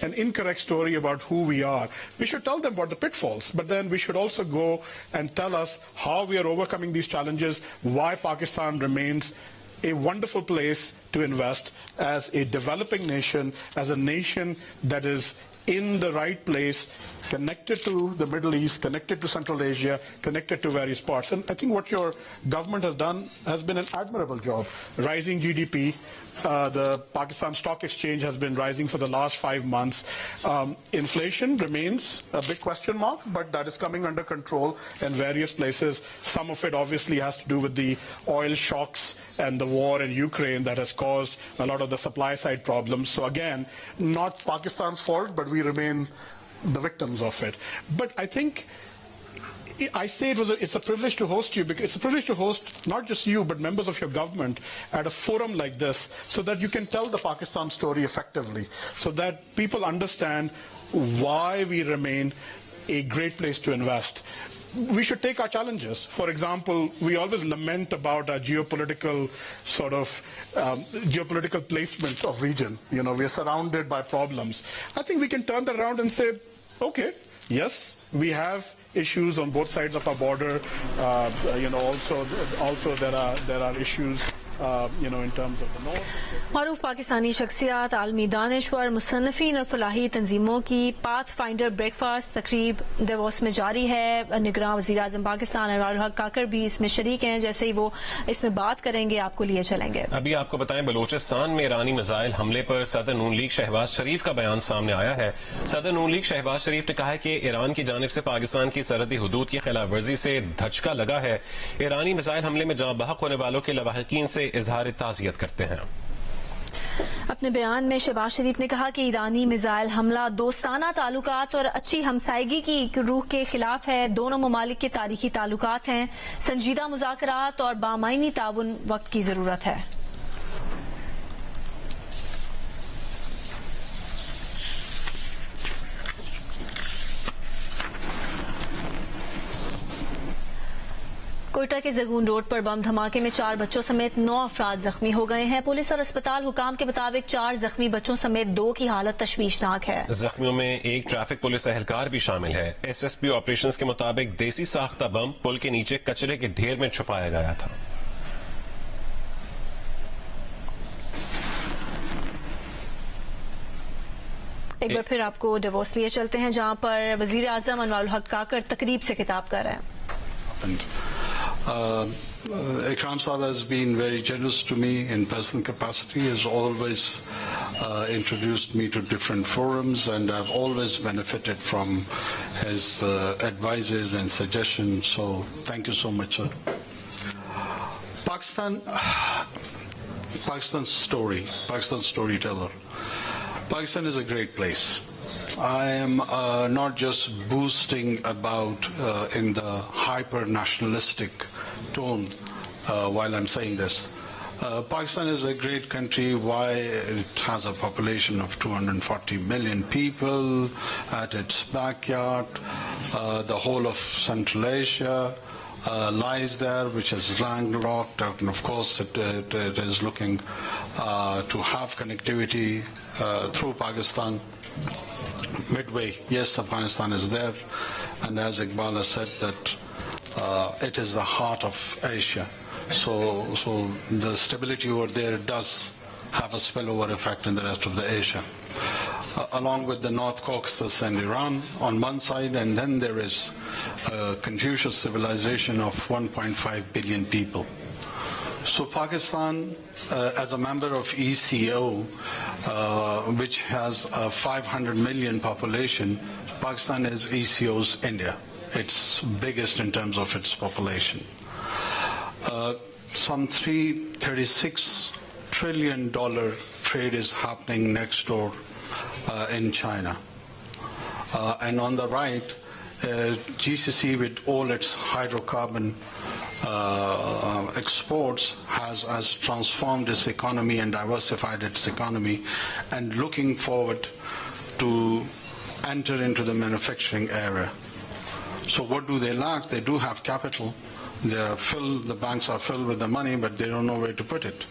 an incorrect story about who we are. We should tell them about the pitfalls, but then we should also go and tell us how we are overcoming these challenges, why Pakistan remains a wonderful place to invest as a developing nation, as a nation that is in the right place, connected to the Middle East, connected to Central Asia, connected to various parts. And I think what your government has done has been an admirable job. Rising GDP, the Pakistan Stock Exchange has been rising for the last 5 months. Inflation remains a big question mark, but that is coming under control in various places. Some of it obviously has to do with the oil shocks and the war in Ukraine that has caused a lot of the supply side problems. So again, not Pakistan's fault, but we remain the victims of it. But I think I say it's a privilege to host you, because it's a privilege to host not just you, but members of your government at a forum like this, so that you can tell the Pakistan story effectively, so that people understand why we remain a great place to invest. We should take our challenges. For example, we always lament about our geopolitical geopolitical placement of region. You know, we are surrounded by problems. I think we can turn that around and say, okay, yes, we have issues on both sides of our border. Also there are issues in terms of the north. मारूफ पाकिस्तानी शख्सियात, आलमी दानिश्वर, मुसन्निफीन और फलाही तंजीमों की path finder breakfast तकरीब DeVos में जारी है। निगरान वज़ीर आज़म पाकिस्तान अनवर-उल-हक काकर भी इसमें शरीक हैं। जैसे ही वो इसमें बात करेंगे आपको लिए चलेंगे। अभी आपको बताएं, बलोचिस्तान में ईरानी मिसाइल हमले पर सदर नून लीग शहबाज शरीफ का बयान सामने आया है। सदर नून लीग शहबाज शरीफ ने कहा है कि ईरान की जानिब से पाकिस्तान की सरहदी हुदूद की खिलाफ वर्जी से धचका लगा है। ईरानी मिसाइल हमले में जाँ बहक होने वालों के लवाहिकीन से इजहार ताज़ियत करते हैं। अपने बयान में शहबाज शरीफ ने कहा कि ईरानी मिसाइल हमला दोस्ताना ताल्लुकात और अच्छी हमसायगी की रूह के खिलाफ है। दोनों ममालिक के तारीखी ताल्लुकात हैं। संजीदा मुज़ाकरात और बामायनी ताउन वक्त की जरूरत है। कोयटा के जगून रोड पर बम धमाके में 4 बच्चों समेत 9 अफराद जख्मी हो गए हैं। पुलिस और अस्पताल हुकाम के मुताबिक 4 जख्मी बच्चों समेत 2 की हालत तशवीशनाक है। जख्मियों में एक ट्रैफिक पुलिस एहलकार भी शामिल है। SSP ऑपरेशंस के मुताबिक देसी साख्ता बम पुल के नीचे कचरे के ढेर में छुपाया गया था। एक बार फिर आपको डेवोस लिए चलते हैं, जहां पर वजीर आजम अनवर-उल-हक काकर तकरीब से खिताब कर रहे हैं। Ikram Saab has been very generous to me in personal capacity. He has always introduced me to different forums, and I've always benefited from his advices and suggestions. So thank you so much, sir. Pakistan's story, Pakistan's storyteller. Pakistan is a great place. I am not just boosting about in the hyper-nationalistic tone while I'm saying this. Pakistan is a great country. Why? It has a population of 240 million people at its backyard. The whole of Central Asia lies there, which is landlocked, and of course it is looking to have connectivity through Pakistan. Midway, yes, Afghanistan is there, and as Iqbal has said, that it is the heart of Asia. So the stability over there does have a spillover effect in the rest of the Asia. Along with the North Caucasus and Iran on one side, and then there is a Confucius civilization of 1.5 billion people. So Pakistan, as a member of ECO, which has a 500 million population, Pakistan is ECO's India. It's biggest in terms of its population. Some $36 trillion trade is happening next door in China. And on the right, GCC with all its hydrocarbon exports has transformed its economy and diversified its economy, and looking forward to enter into the manufacturing area. So what do they lack? They do have capital. The banks are filled with the money, but they don't know where to put it.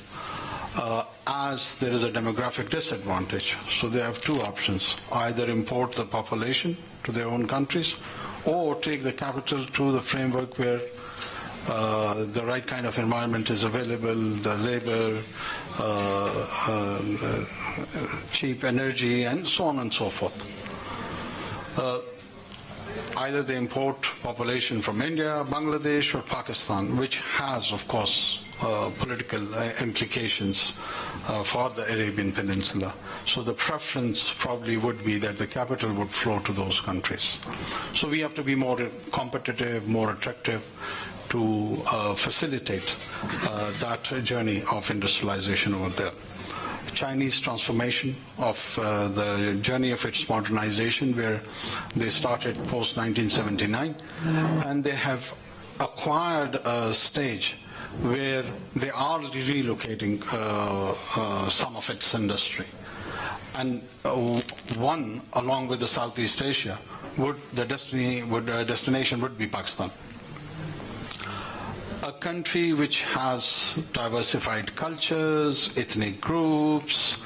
as there is a demographic disadvantage. So they have two options: either import the population to their own countries, or take the capital to the framework where the right kind of environment is available, the labor, cheap energy, and so on and so forth. Either they import population from India, Bangladesh, or Pakistan, which has, of course, political implications for the Arabian Peninsula. So the preference probably would be that the capital would flow to those countries. So we have to be more competitive, more attractive to facilitate that journey of industrialization over there. Chinese transformation of the journey of its modernization, where they started post-1979, and they have acquired a stage where they are relocating some of its industry. And one, along with the Southeast Asia, destination would be Pakistan. A country which has diversified cultures, ethnic groups,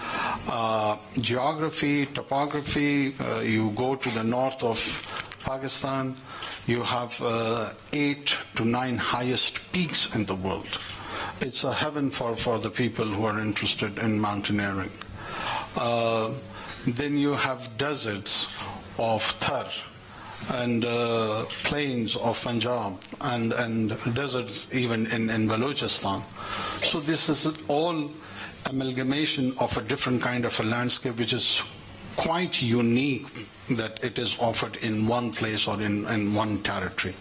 geography, topography. You go to the north of Pakistan, you have 8 to 9 highest peaks in the world. It's a heaven for the people who are interested in mountaineering. Then you have deserts of Thar, and plains of Punjab, and deserts even in Balochistan. So this is all amalgamation of a different kind of a landscape, which is quite unique, that it is offered in one place or in one territory.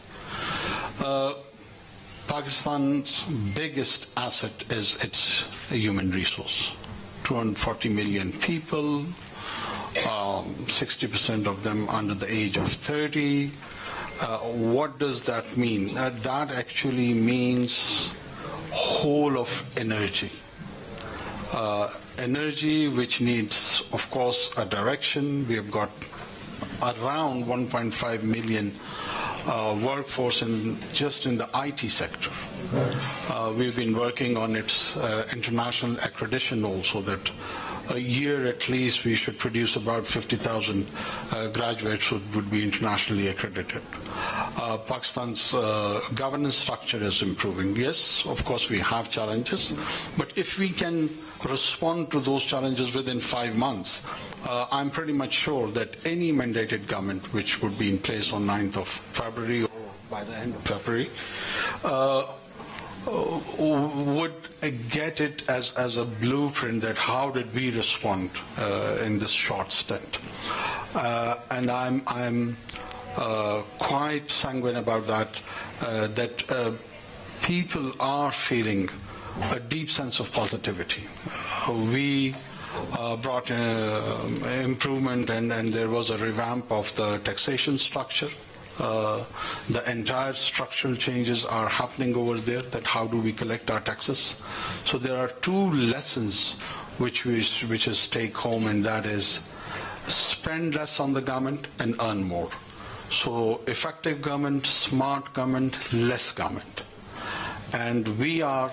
Pakistan's biggest asset is its human resource. 240 million people, 60% of them under the age of 30. What does that mean? That actually means whole of energy. Energy which needs, of course, a direction. We have got around 1.5 million workforce just in the IT sector. We've been working on its international accreditation also, that a year at least we should produce about 50,000 graduates who would be internationally accredited. Pakistan's governance structure is improving. Yes, of course we have challenges, but if we can respond to those challenges within 5 months, I'm pretty much sure that any mandated government which would be in place on 9th of February or by the end of February would get it as a blueprint that how did we respond in this short stint. And I'm quite sanguine about that, that people are feeling a deep sense of positivity. We brought improvement, and there was a revamp of the taxation structure. The entire structural changes are happening over there, that how do we collect our taxes. So there are two lessons which is take home, and that is spend less on the government and earn more. So effective government, smart government, less government. And we are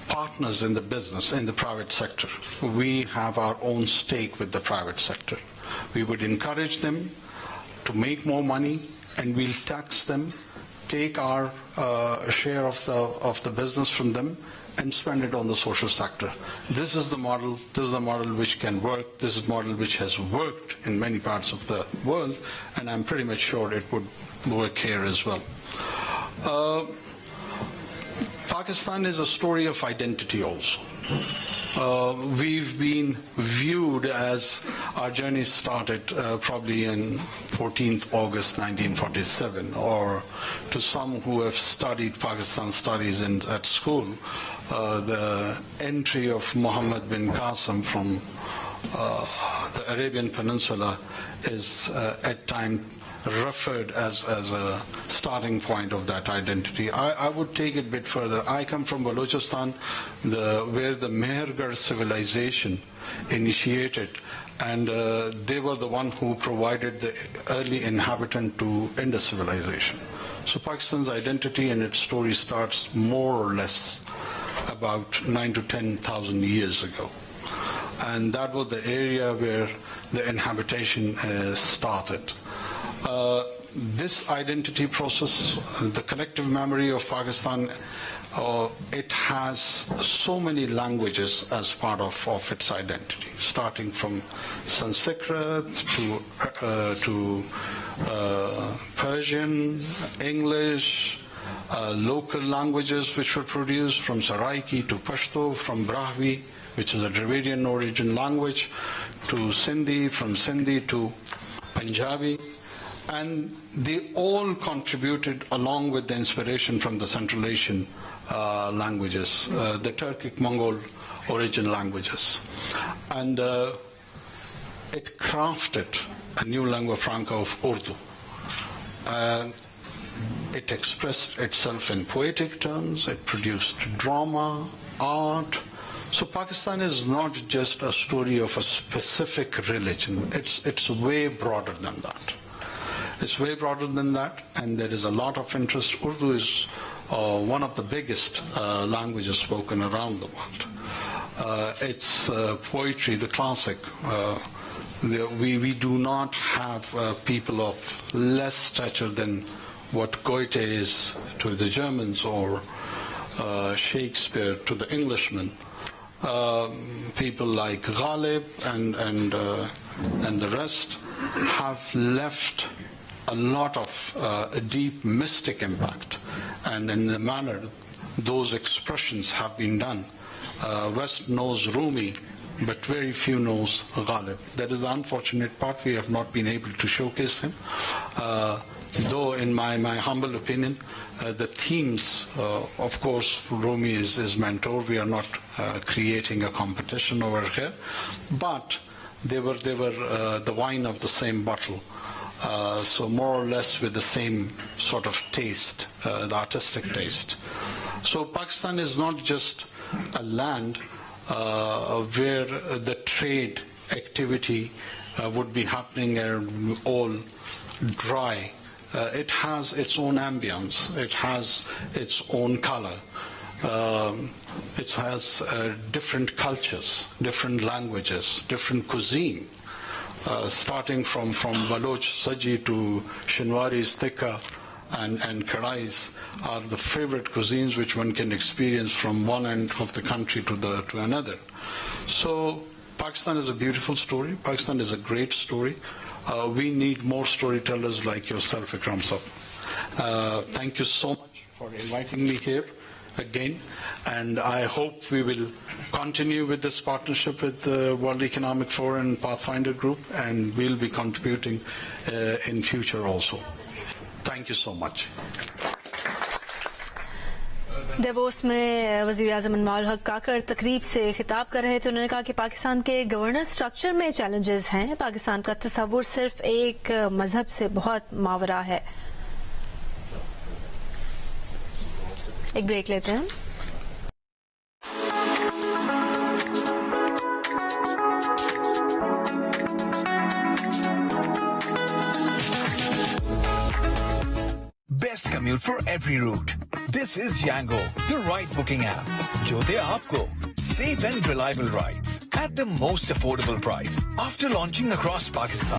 partners in the business, in the private sector. We have our own stake with the private sector. We would encourage them to make more money, and we'll tax them, take our share of the business from them, and spend it on the social sector. This is the model. This is the model which can work. This is the model which has worked in many parts of the world, and I'm pretty much sure it would work here as well. Pakistan is a story of identity also. We've been viewed as our journey started probably in 14th August 1947, or to some who have studied Pakistan studies at school, the entry of Muhammad bin Qasim from the Arabian Peninsula is at times referred as a starting point of that identity. I would take it a bit further. I come from Balochistan, where the Mehergarh civilization initiated, and they were the one who provided the early inhabitant to Indus civilization. So Pakistan's identity and its story starts more or less about 9 to 10,000 years ago. And that was the area where the inhabitation started. This identity process, the collective memory of Pakistan, it has so many languages as part of its identity, starting from Sanskrit to Persian, English, local languages which were produced from Saraiki to Pashto, from Brahvi, which is a Dravidian origin language, to Sindhi, from Sindhi to Punjabi. And they all contributed along with the inspiration from the Central Asian languages, the Turkic-Mongol origin languages. And it crafted a new lingua franca of Urdu. It expressed itself in poetic terms, it produced drama, art. So Pakistan is not just a story of a specific religion, it's way broader than that. It's way broader than that, and there is a lot of interest. Urdu is one of the biggest languages spoken around the world. It's poetry, the classic. We do not have people of less stature than what Goethe is to the Germans, or Shakespeare to the Englishmen. People like Ghalib and the rest have left a lot of a deep mystic impact, and in the manner those expressions have been done. West knows Rumi, but very few knows Ghalib. That is the unfortunate part. We have not been able to showcase him. Though in my humble opinion, the themes, of course, Rumi is his mentor. We are not creating a competition over here, but they were the wine of the same bottle. So more or less with the same sort of taste, the artistic taste. So Pakistan is not just a land where the trade activity would be happening and all dry. It has its own ambience, it has its own color, it has different cultures, different languages, different cuisine. Starting from Baloch Saji to Shinwari's Tikka and Kadais are the favorite cuisines which one can experience from one end of the country to another. So Pakistan is a beautiful story. Pakistan is a great story. We need more storytellers like yourself, Ikram Sahab. Thank you so much for inviting me here again, and I hope we will continue with this partnership with the World Economic Forum and Pathfinder Group, and we'll be contributing in future also. Thank you so much. Davos में वज़ीर आज़म अनवर-उल-हक काकर तकरीब से खिताब कर रहे थे। उन्होंने कहा कि पाकिस्तान के गवर्नेंस स्ट्रक्चर में चैलेंजेस हैं। पाकिस्तान का तस्वुर सिर्फ एक मजहब से बहुत मावरा है। एक ब्रेक लेते हैं। Best commute for every route. This is Yango, the ride booking app. जो दे आपको safe and reliable rides at the most affordable price. After launching across Pakistan.